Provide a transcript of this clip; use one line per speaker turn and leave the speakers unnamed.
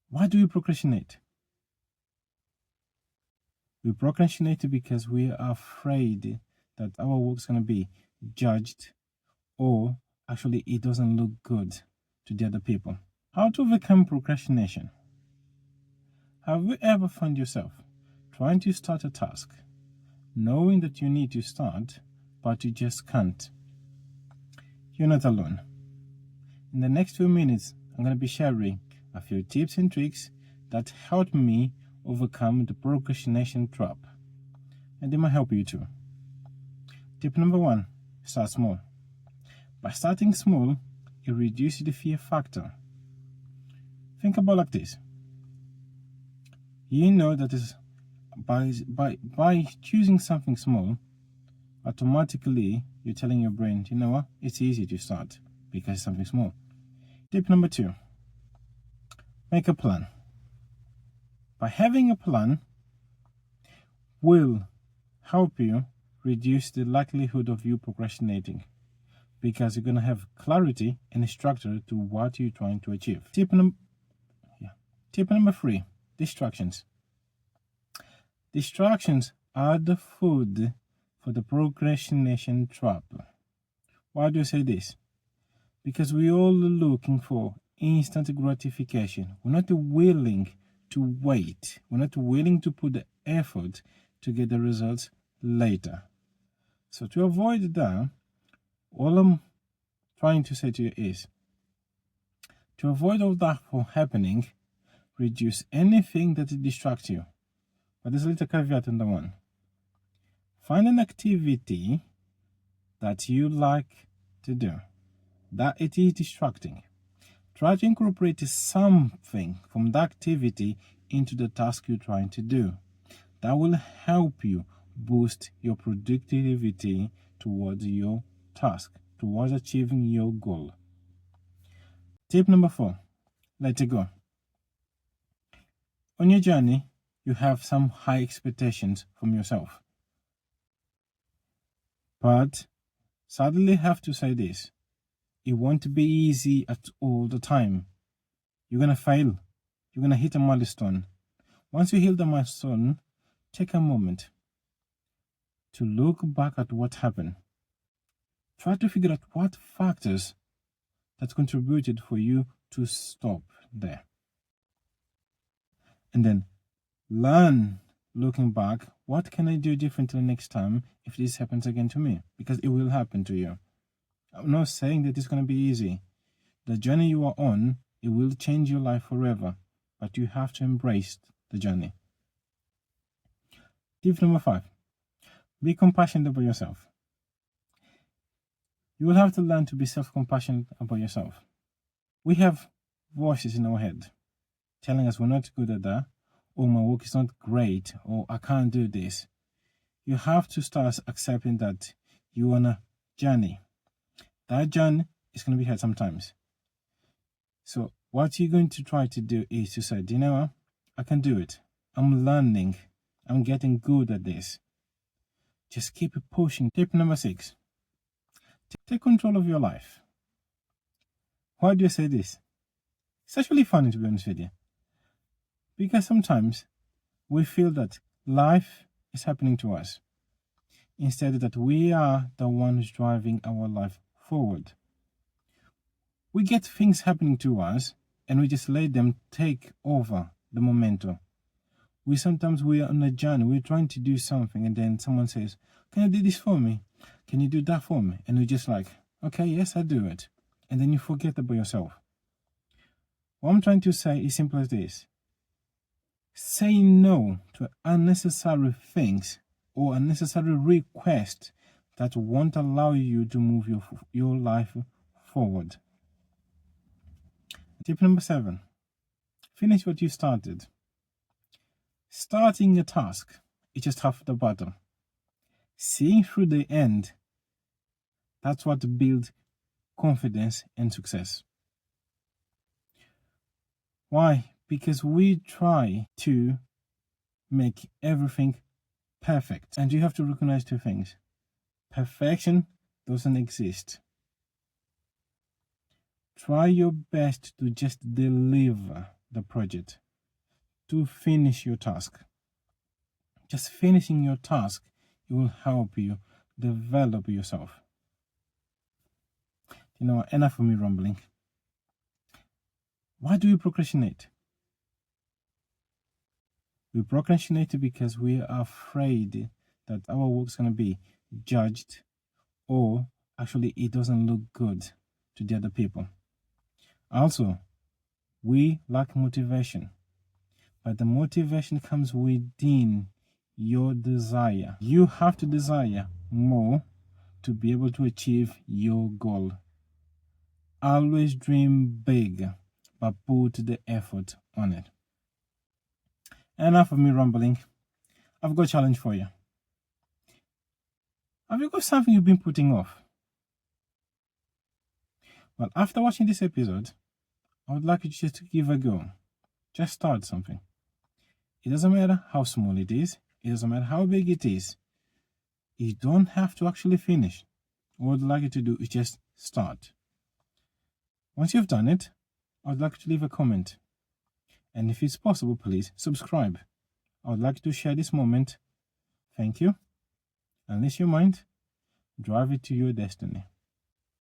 Why do we procrastinate? We procrastinate because we are afraid that our work is going to be judged, or actually it doesn't look good to the other people. How to overcome procrastination? Have you ever found yourself trying to start a task, knowing that you need to start, but you just can't? You're not alone. In the next few minutes, I'm going to be sharing a few tips and tricks that helped me overcome the procrastination trap, and they might help you too. Tip number 1, start small. By starting small, it reduces the fear factor. Think about like this. You know that is by choosing something small, automatically you're telling your brain, you know what, it's easy to start because it's something small. Tip number 2, make a plan. By having a plan will help you reduce the likelihood of you procrastinating, because you're going to have clarity and structure to what you're trying to achieve. Tip number 3, distractions. Distractions are the food for the procrastination trap. Why do I say this? Because we're all looking for instant gratification. We're not willing to wait. We're not willing to put the effort to get the results later. So to avoid that, all I'm trying to say to you is, to avoid all that from happening, reduce anything that distracts you. But there's a little caveat in the one. Find an activity that you like to do, that it is distracting. Try to incorporate something from that activity into the task you're trying to do. That will help you boost your productivity towards your task, towards achieving your goal. Tip number 4, let it go. On your journey, you have some high expectations from yourself. But sadly, I have to say this. It won't be easy at all the time. You're going to fail. You're going to hit a milestone. Once you hit the milestone, take a moment to look back at what happened. Try to figure out what factors that contributed for you to stop there. And then learn, looking back, what can I do differently next time if this happens again to me? Because it will happen to you. I'm not saying that it's going to be easy. The journey you are on, it will change your life forever, but you have to embrace the journey. Tip number 5, be compassionate about yourself. You will have to learn to be self-compassionate about yourself. We have voices in our head telling us we're not good at that, or my work is not great, or I can't do this. You have to start accepting that you're on a journey. That journey is going to be hard sometimes. So what you're going to try to do is to say, you know what? I can do it. I'm learning. I'm getting good at this. Just keep pushing. Tip number 6, take control of your life. Why do I say this? It's actually funny, to be honest with you. Because sometimes we feel that life is happening to us, instead that we are the ones driving our life forward. We get things happening to us and we just let them take over the momentum. We are on a journey, we're trying to do something, and then someone says, can you do this for me? Can you do that for me? And we're just like, okay, yes, I do it. And then you forget about yourself. What I'm trying to say is simple as this. Say no to unnecessary things or unnecessary requests that won't allow you to move your life forward. Tip number 7, finish what you started. Starting a task is just half the battle. Seeing through the end, that's what builds confidence and success. Why? Because we try to make everything perfect. And you have to recognize 2 things. Perfection doesn't exist. Try your best to just deliver the project, to finish your task. Just finishing your task, it will help you develop yourself. Enough of me rambling. Why do we procrastinate? We procrastinate because we are afraid that our work is going to be judged, or actually it doesn't look good to the other people. Also, we lack motivation, but the motivation comes within your desire. You have to desire more to be able to achieve your goal. Always dream big, but put the effort on it. Enough of me rambling. I've got a challenge for you. Have you got something you've been putting off? Well, after watching this episode, I would like you just to give a go. Just start something. It doesn't matter how small it is. It doesn't matter how big it is. You don't have to actually finish. What I'd like you to do is just start. Once you've done it, I'd like you to leave a comment. And if it's possible, please subscribe. I would like you to share this moment. Thank you. Unleash your mind. Drive it to your destiny.